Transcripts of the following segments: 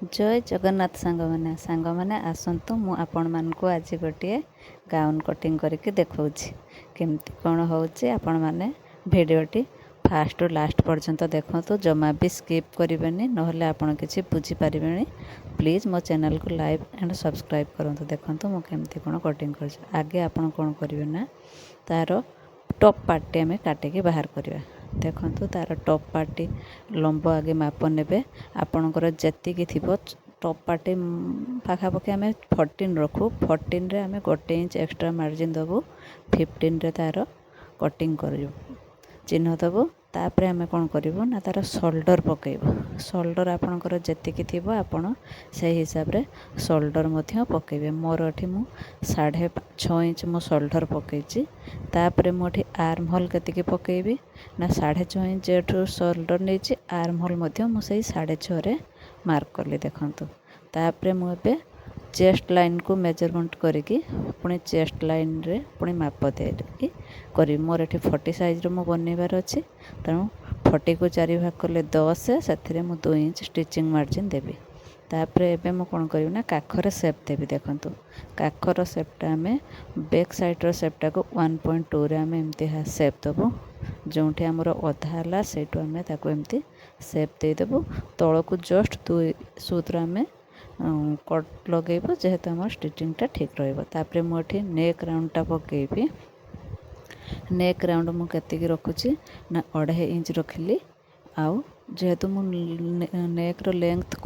जय जगन्नाथ सांग मैंने आसतु मु आपण मानक आज गोटे गाउन कटिंग करके देखौछि केमती कौन होउछि। आपण माने भिडियोटी फास्ट लास्ट पर्यंत देखंतु, जमा भी स्किप करेंगे नहले आपण किसी बुझी पारे। प्लीज़ मो चैनल को लाइक एंड सब्सक्राइब करंतु। देखंतु मु केमती कौन कटिंग कर आगे आपण कौन करेंगे ना तार टॉप पार्टी आम काटिकी बाहर करवा। देखंतु तार टॉप पार्टी लंब आगे माप नेबे आपणकर जेतिकी थिबो टॉप पार्टी पाखापाखि आम 14 रखू। 14 रे आम 1 इंच एक्स्ट्रा मार्जिन दबू। 15 रे तार कटिंग कर चिन्ह दबू। तापर आम कौन करूँ ना तार शोल्डर पकेबू। शोल्डर आपणकर जेतिकी थिबो आपण से हिसाब रे शोल्डर मध्य पकेबे। मोर एठी मु 6.5 इंच मो शोल्डर पकेछि। तापर मुझे आर्म होल केतिकी पकेबी ना 6.5 इंच जेठू शोल्डर नहीं आर्म होल मध्य मु सही 6.5 रे मार्क कली। देखंतु तापर मु एबे चेस्ट लाइन को मेजरमेंट करिकी पुणी चेस्ट लाइन रे पुणी माप देकी करी। मोर एठी 40 साइज रो मो बनेबार अछि, तेणु 40 को 4 भाग कले 10 से मु 2 इंच स्टिचिंग मार्जिन देबी। तापर एबे मु कोन करिवि ना काखर सेप देबी। देखंतु काखर सेपटा आमे बैक साइड रो सेपटा को 1.2 रे आमे एमती सेप देबू। जोंठी हमर अधा हला सेटू आमे ताको एमती सेप दे देबू। तळ को जस्ट 2 सूत्र आमे कट लगेबो जेहेतु हमर स्टिचिंगटा ठीक रहइबो। तापर मु एठी नेक राउंडटा पकेबी। नेक राउंड मु केतिकी रखुची ना 2.5 इंच रखिली। आउ जेहेतु मु नेक रो लेंथ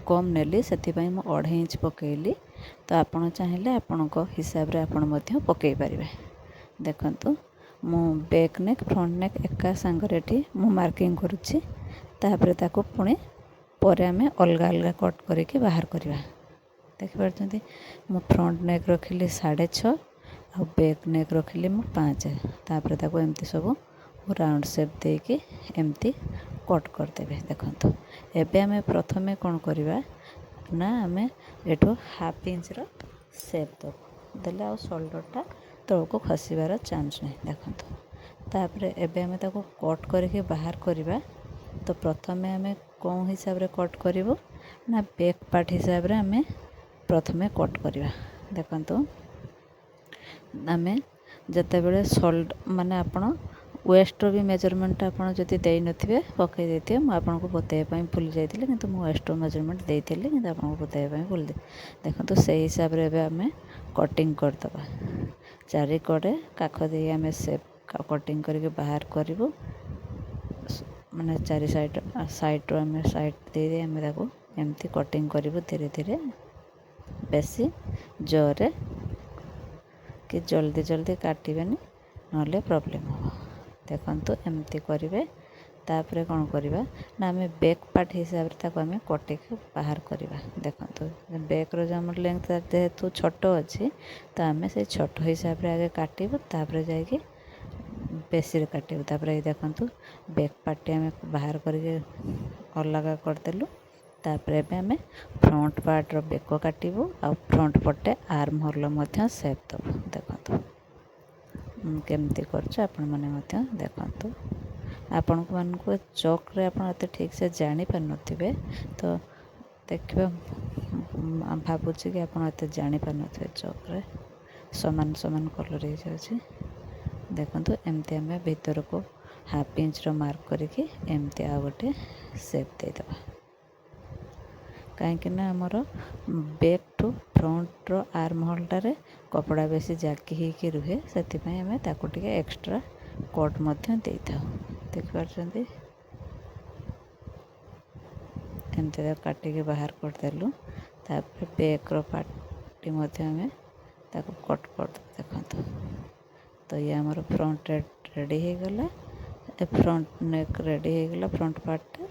कम नेली सेथिपाई मु 2.5 इंच पकेइली। तो आपण चाहिए आपण हिसाब रे आपण मध्य पकई पारिबे। देखंतु मु बैक नेक फ्रंट नेक एका संगरे एठी मु मार्किंग करूची। तापर ताको पुणी परे आमे अलगा अलगा कट करके बाहर करवा। देखि पारछंती मु फ्रंट नेक रखिली 6.5 आ बैक नेक रखिली मु 5। तापर ताको एमती सब राउंड शेप देके एमती कट कर देबे। देखंतु एबे आमे प्रथमे कोन करबा ना आमे एठो हाफ इंच रो शेप दो देले आ शोल्डरटा तळको खसिबार चांस नहीं। देखंतु तापर एबे आमे ताको कट करके बाहर करबा। तो प्रथमे आमे कौन हिसाब रे कट करिवो ना बैक पार्ट हिसाब रे आमे प्रथमे कट करबा। देखंतु आमे जते बेले शोल्डर माने आपण वेस्ट भी मेजरमेंट आपड़ जदि दे नथिबे पकई देथिबे। मु आपन को बतैया पई भूल जाइतिले, किंतु मु वेस्ट मेजरमेंट देइतिले, किंतु आपन को बतैया पई भूल दे। देखंतु से हिसाब रे एबे हमें कटिंग कर दबा। चारि कड़े काख दे हमें शेप कटिंग करके बाहर करिवो। माने चारि साइड रो हमें साइड दे हमें ताको एमती कटिंग करिवो धीरे धीरे। बेसी जोरे कि जल्दी जल्दी काटिबेनी नले प्रॉब्लम हो। देखंतु एमती करिवे। तापर कौन करवा ना आम बैक पार्ट हिसाब से ताको आम कटे बाहर करवा। देखंतु बैक रो जो लेंथ जेहेतु छोट अच्छी तो आम से छोट हिसाब से आगे काटबू। तापर जाइए बेसी काटबू। तापर देखंतु बैक पार्ट आम बाहर करके अलग करदेलु। तापर एबे आम फ्रंट पार्ट रो बेक काटबू आ फ्रंट पटे आर्म होल मध्य शेप दबू। देखंतु केमती करछ आपण माने मध्य देखंतु। आपण को मान को चौक रे आपण एते ठीक से जानि पार नथिबे तो देखबे भाबुछि कि आपण एते जानि पार नथिबे। चौक रे समान समान कलर हे जाउछि। देखंतु एमती हमें भीतर को हाफ इंच रो मार्क करके एमती आ गोटे शेप दे दबा। कहीं ना आमर back to front row arm holder कपड़ा बेसी जाकी ही रुहे से आम ताको टिके एक्स्ट्रा कट मध्य दे था। देख पारछंती एमती काटिके बाहर करदेलु। तापर बैक रो पार्टी मध्य आम ताको कट कर। देखंतु तो ये आमर फ्रंट रेडी हो गला। फ्रंट नेक रेडी हो गला फ्रंट पार्ट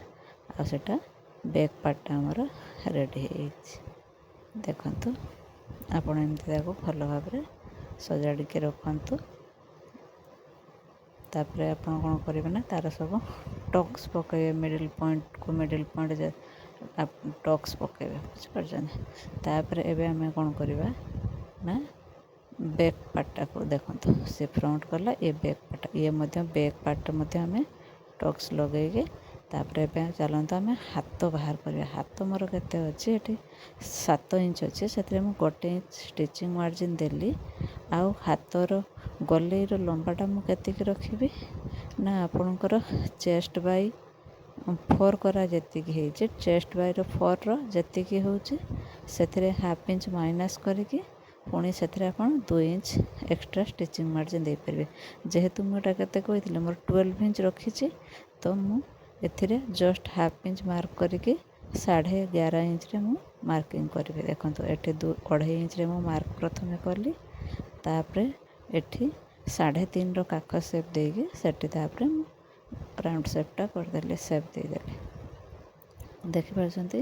आ सेटा बैक पार्ट आमर रेडी हो। देखंतु आपण एमती ताको भल भाव सजाड़ी के रखंतु। तापर आपण कौन करेंगे ना तार सब टक्स पकेबे। मिडिल पॉइंट को मिडिल पॉइंट टक्स पकेबे बुझिपारछन। तापर एबे आमे कौन करवा ना बैक पार्ट को देखंतु से फ्रंट कला ये बैक पार्ट ये मध्य बैक पार्ट मध्य आमे टक्स लगेगे ତାପରେ ଏବେ ଚାଲନ୍ତୁ ଆମେ ହାତ ବାହାର କରିବା। ହାତ ମୋର କେତେ ଅଛି, ଏଠି 7 ଇଞ୍ଚ ଅଛି, ସେଥିରେ ମୁଁ 1 ଇଞ୍ଚ ଷ୍ଟିଚିଂ ମାର୍ଜିନ୍ ଦେଲି। ଆଉ ହାତର ଗଲେଇର ଲମ୍ବାଟା ମୁଁ କେତିକି ରଖିବି ନା, ଆପଣଙ୍କର ଚେଷ୍ଟ ବାଇ 4 କରା ଯେତିକି ହେଇଛି, ଚେଷ୍ଟ ବାଇର 4ର ଯେତିକି ହେଉଛି ସେଥିରେ 1/2 ଇଞ୍ଚ ମାଇନସ୍ କରିକି ପୁଣି ସେଥିରେ ଆପଣ 2 ଇଞ୍ଚ ଏକ୍ସଟ୍ରା ଷ୍ଟିଚିଂ ମାର୍ଜିନ୍ ଦେଇପାରିବେ। ଯେହେତୁ ମୁଁ ଏଇଟା କେତେ କହିଥିଲି, ମୋର 12 ଇଞ୍ଚ ରଖିଛି, ତ ମୁଁ ଏଥିରେ ଜଷ୍ଟ 1/2 ଇଞ୍ଚ ମାର୍କ କରିକି 11.5 ଇଞ୍ଚରେ ମୁଁ ମାର୍କିଂ କରିବି। ଦେଖନ୍ତୁ ଏଠି 2.5 ଇଞ୍ଚରେ ମୁଁ ମାର୍କ ପ୍ରଥମେ କଲି, ତାପରେ ଏଠି 3.5ର କାଖ ସେପ୍ ଦେଇକି ସେଠି ତାପରେ ମୁଁ ରାଉଣ୍ଡ ସେପ୍ଟା କରିଦେଲି, ସେପ୍ ଦେଇଦେଲି। ଦେଖିପାରୁଛନ୍ତି?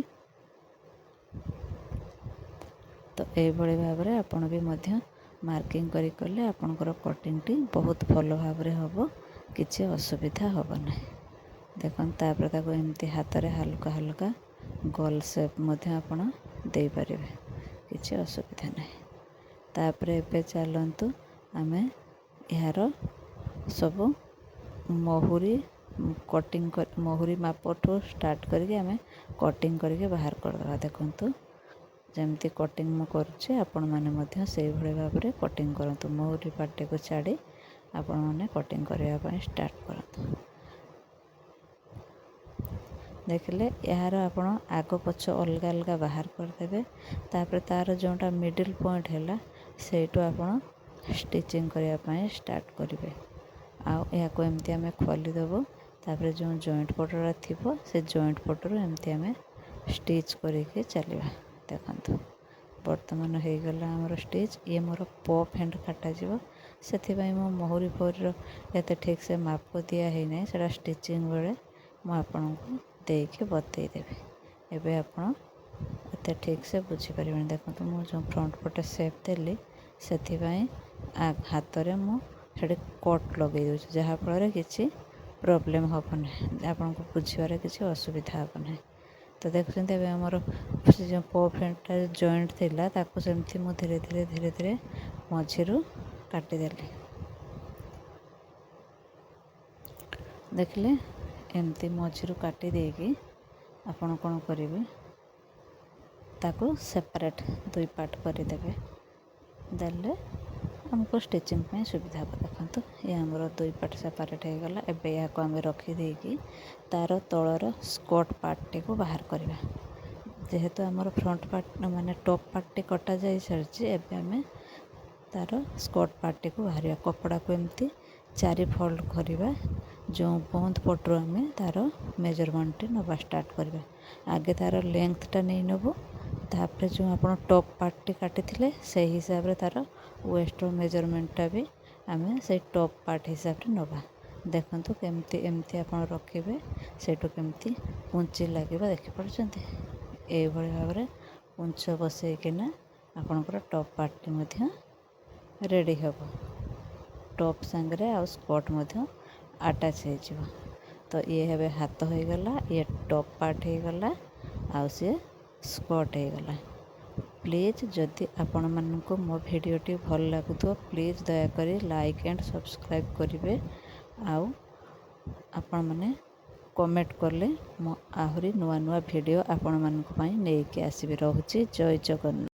ତ ଏଇଭଳି ଭାବରେ ଆପଣ ବି ମଧ୍ୟ ମାର୍କିଂ କରି କଲେ ଆପଣଙ୍କର କଟିଂଟି ବହୁତ ଭଲ ଭାବରେ ହେବ, କିଛି ଅସୁବିଧା ହେବ ନାହିଁ। ଦେଖନ୍ତୁ ତାପରେ ତାକୁ ଏମିତି ହାତରେ ହାଲକା ହାଲକା ଗୋଲ ସେପ୍ ମଧ୍ୟ ଆପଣ ଦେଇପାରିବେ, କିଛି ଅସୁବିଧା ନାହିଁ। ତାପରେ ଏବେ ଚାଲନ୍ତୁ ଆମେ ଏହାର ସବୁ ମହୁରୀ ମାପଠୁ ଷ୍ଟାର୍ଟ କରିକି ଆମେ କଟିଂ କରିକି ବାହାର କରିଦେବା। ଦେଖନ୍ତୁ ଯେମିତି କଟିଂ ମୁଁ କରୁଛି, ଆପଣମାନେ ମଧ୍ୟ ସେଇଭଳି ଭାବରେ କଟିଂ କରନ୍ତୁ। ମହୁରୀ ପାଟିକୁ ଛାଡ଼ି ଆପଣମାନେ କଟିଂ କରିବା ପାଇଁ ଷ୍ଟାର୍ଟ କରନ୍ତୁ। ଦେଖିଲେ ଏହାର ଆପଣ ଆଗ ପଛ ଅଲଗା ଅଲଗା ବାହାର କରିଦେବେ। ତାପରେ ତା'ର ଯେଉଁଟା ମିଡ଼ିଲ୍ ପଏଣ୍ଟ ହେଲା, ସେଇଠୁ ଆପଣ ଷ୍ଟିଚିଂ କରିବା ପାଇଁ ଷ୍ଟାର୍ଟ କରିବେ। ଆଉ ଏହାକୁ ଏମିତି ଆମେ ଖୋଲିଦେବୁ। ତାପରେ ଯେଉଁ ଜଏଣ୍ଟ ପଟଟା ଥିବ, ସେ ଜଏଣ୍ଟ ପଟରୁ ଏମିତି ଆମେ ଷ୍ଟିଚ୍ କରିକି ଚାଲିବା। ଦେଖନ୍ତୁ ବର୍ତ୍ତମାନ ହେଇଗଲା ଆମର ଷ୍ଟିଚ୍। ଇଏ ମୋର ପପ୍ ହ୍ୟାଣ୍ଡ କାଟାଯିବ, ସେଥିପାଇଁ ମୁଁ ମହୁରୀ ଫହୁରୀର ଏତେ ଠିକ୍ସେ ମାପ ଦିଆ ହେଇନାହିଁ, ସେଇଟା ଷ୍ଟିଚିଂ ବେଳେ ମୁଁ ଆପଣଙ୍କୁ ଦେଇକି ବତେଇଦେବି। ଏବେ ଆପଣ ଏତେ ଠିକ୍ସେ ବୁଝିପାରିବେନି। ଦେଖନ୍ତୁ ମୁଁ ଯେଉଁ ଫ୍ରଣ୍ଟ ପଟେ ସେପ୍ ଦେଲି, ସେଥିପାଇଁ ହାତରେ ମୁଁ ସେଠି କଟ୍ ଲଗାଇ ଦେଉଛି, ଯାହାଫଳରେ କିଛି ପ୍ରୋବ୍ଲେମ୍ ହେବ ନାହିଁ, ଆପଣଙ୍କୁ ବୁଝିବାରେ କିଛି ଅସୁବିଧା ହେବ ନାହିଁ। ତ ଦେଖୁଛନ୍ତି ଏବେ ଆମର ସେ ଯେଉଁ ପପ୍ ହ୍ୟାଣ୍ଡଟା ଜଏଣ୍ଟ ଥିଲା, ତାକୁ ସେମିତି ମୁଁ ଧୀରେ ଧୀରେ ମଝିରୁ କାଟିଦେଲି। ଦେଖିଲେ ଏମିତି ମଝିରୁ କାଟି ଦେଇକି ଆପଣ କ'ଣ କରିବେ, ତାକୁ ସେପାରେଟ୍ 2 ପାର୍ଟ କରିଦେବେ। ଦେଲେ ଆମକୁ ଷ୍ଟିଚିଂ ପାଇଁ ସୁବିଧା ହେବ। ଦେଖନ୍ତୁ ଏ ଆମର 2 ପାର୍ଟ ସେପାରେଟ୍ ହେଇଗଲା। ଏବେ ଏହାକୁ ଆମେ ରଖିଦେଇକି ତା'ର ତଳର ସ୍କର୍ଟ ପାର୍ଟଟିକୁ ବାହାର କରିବା। ଯେହେତୁ ଆମର ଫ୍ରଣ୍ଟ ପାର୍ଟ ମାନେ ଟପ୍ ପାର୍ଟଟି କଟା ଯାଇସାରିଛି, ଏବେ ଆମେ ତା'ର ସ୍କର୍ଟ ପାର୍ଟଟିକୁ ବାହାରିବା। କପଡ଼ାକୁ ଏମିତି 4 ଫୋଲ୍ଡ କରିବା। ଯେଉଁ ବନ୍ଦ ପଟରୁ ଆମେ ତା'ର ମେଜରମେଣ୍ଟଟି ନେବା ଷ୍ଟାର୍ଟ କରିବା। ଆଗେ ତା'ର ଲେନ୍ଥଟା ନେଇ ନେବୁ, ତାପରେ ଯେଉଁ ଆପଣ ଟପ୍ ପାର୍ଟଟି କାଟିଥିଲେ ସେହି ହିସାବରେ ତା'ର ୱେଷ୍ଟର ମେଜରମେଣ୍ଟଟା ବି ଆମେ ସେଇ ଟପ୍ ପାର୍ଟ ହିସାବରେ ନେବା। ଦେଖନ୍ତୁ କେମିତି ଏମିତି ଆପଣ ରଖିବେ, ସେଇଠୁ କେମିତି କୁଞ୍ଚି ଲାଗିବ, ଦେଖିପାରୁଛନ୍ତି? ଏଇଭଳି ଭାବରେ କୁଞ୍ଚ ବସେଇକିନା ଆପଣଙ୍କର ଟପ୍ ପାର୍ଟଟି ମଧ୍ୟ ରେଡ଼ି ହେବ। ଟପ୍ ସାଙ୍ଗରେ ଆଉ ସ୍କର୍ଟ ମଧ୍ୟ ଆଟାଚ୍ ହେଇଯିବ। ତ ଇଏ ଏବେ ହାତ ହେଇଗଲା, ଇଏ ଟପ୍ ପାର୍ଟ ହେଇଗଲା, ଆଉ ସିଏ ସ୍କର୍ଟ ହେଇଗଲା। ପ୍ଲିଜ୍ ଯଦି ଆପଣମାନଙ୍କୁ ମୋ ଭିଡ଼ିଓଟି ଭଲ ଲାଗୁଥିବ, ପ୍ଲିଜ୍ ଦୟାକରି ଲାଇକ୍ ଆଣ୍ଡ ସବସ୍କ୍ରାଇବ୍ କରିବେ। ଆଉ ଆପଣମାନେ କମେଣ୍ଟ କଲେ ମୁଁ ଆହୁରି ନୂଆ ନୂଆ ଭିଡ଼ିଓ ଆପଣମାନଙ୍କ ପାଇଁ ନେଇକି ଆସିବି। ରହୁଛି, ଜୟ ଜଗନ୍ନାଥ।